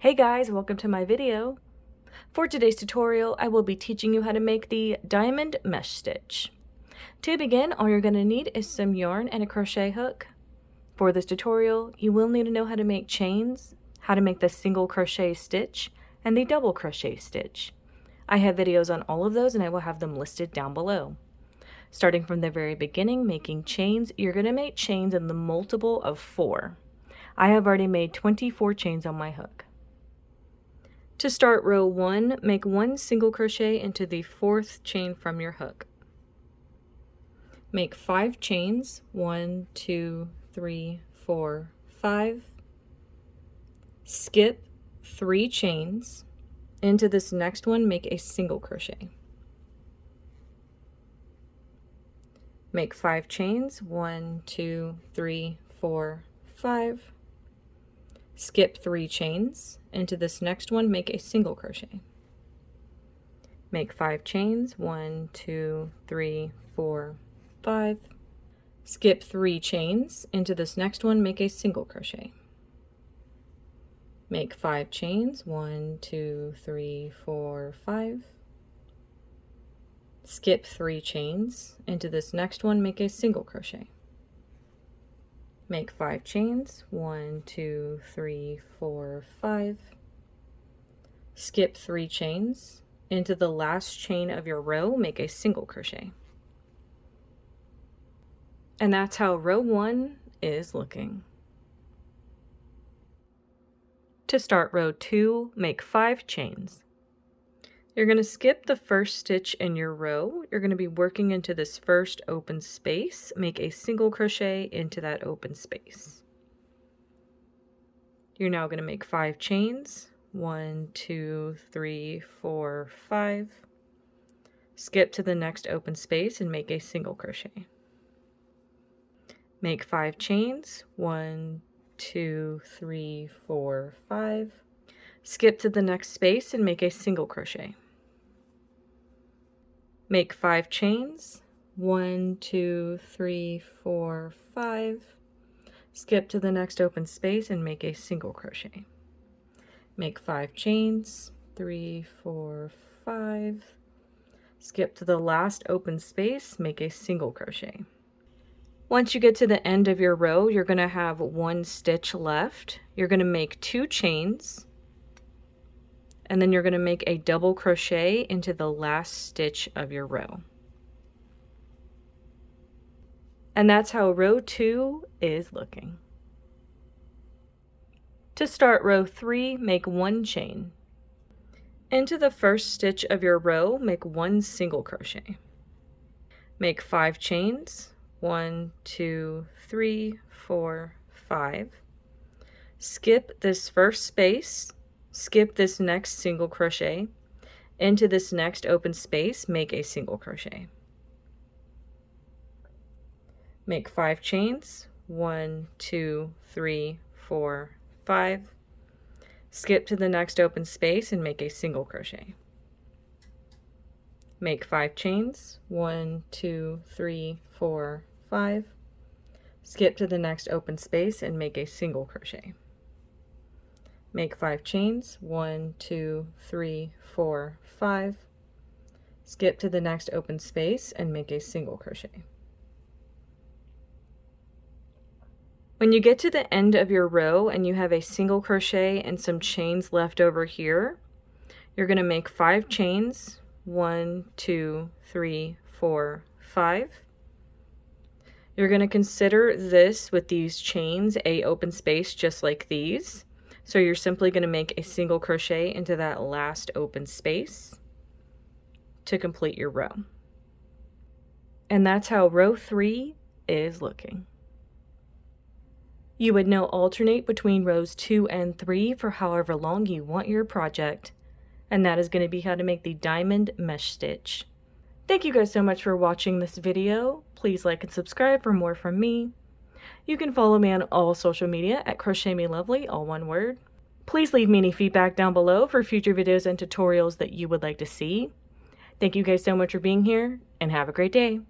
Hey guys, welcome to my video. For today's tutorial, I will be teaching you how to make the diamond mesh stitch. To begin, all you're going to need is some yarn and a crochet hook. For this tutorial, you will need to know how to make chains, how to make the single crochet stitch, and the double crochet stitch. I have videos on all of those and I will have them listed down below. Starting from the very beginning, making chains, you're going to make chains in the multiple of 4. I have already made 24 chains on my hook. To start row 1, make 1 single crochet into the 4th chain from your hook. Make 5 chains, 1, 2, 3, 4, 5. Skip 3 chains. Into this next one, make a single crochet. Make 5 chains, 1, 2, 3, 4, 5. Skip 3 chains. Into this next one, make a single crochet. Make 5 chains, 1, 2, 3, 4, 5. Skip 3 chains. Into this next one, make a single crochet. Make 5 chains, 1, 2, 3, 4, 5. Skip 3 chains. Into this next one, make a single crochet. Make 5 chains, 1, 2, 3, 4, 5. Skip 3 chains. Into the last chain of your row, make a single crochet. And that's how row 1 is looking. To start row 2, make 5 chains. You're going to skip the first stitch in your row. You're going to be working into this first open space. Make a single crochet into that open space. You're now going to make 5 chains. 1, 2, 3, 4, 5. Skip to the next open space and make a single crochet. Make 5 chains. 1, 2, 3, 4, 5. Skip to the next space and make a single crochet. Make 5 chains, 1, 2, 3, 4, 5. Skip to the next open space and make a single crochet. Make 5 chains, 3, 4, 5. Skip to the last open space, make a single crochet. Once you get to the end of your row, you're going to have 1 stitch left. You're going to make 2 chains. And then you're going to make a double crochet into the last stitch of your row. And that's how row 2 is looking. To start row 3, make 1 chain. Into the first stitch of your row, make 1 single crochet. Make 5 chains, 1, 2, 3, 4, 5. Skip this first space. Skip this next single crochet. Into this next open space, make a single crochet. Make 5 chains, 1, 2, 3, 4, 5. Skip to the next open space and make a single crochet. Make 5 chains, 1, 2, 3, 4, 5. Skip to the next open space and make a single crochet. Make 5 chains, 1, 2, 3, 4, 5. Skip to the next open space and make a single crochet. When you get to the end of your row and you have a single crochet and some chains left over here, you're going to make 5 chains, 1, 2, 3, 4, 5. You're going to consider this with these chains a open space just like these. So you're simply going to make a single crochet into that last open space to complete your row. And that's how row 3 is looking. You would now alternate between rows 2 and 3 for however long you want your project. And that is going to be how to make the diamond mesh stitch. Thank you guys so much for watching this video. Please like and subscribe for more from me. You can follow me on all social media at crochetmelovely, all one word. Please leave me any feedback down below for future videos and tutorials that you would like to see. Thank you guys so much for being here, and have a great day.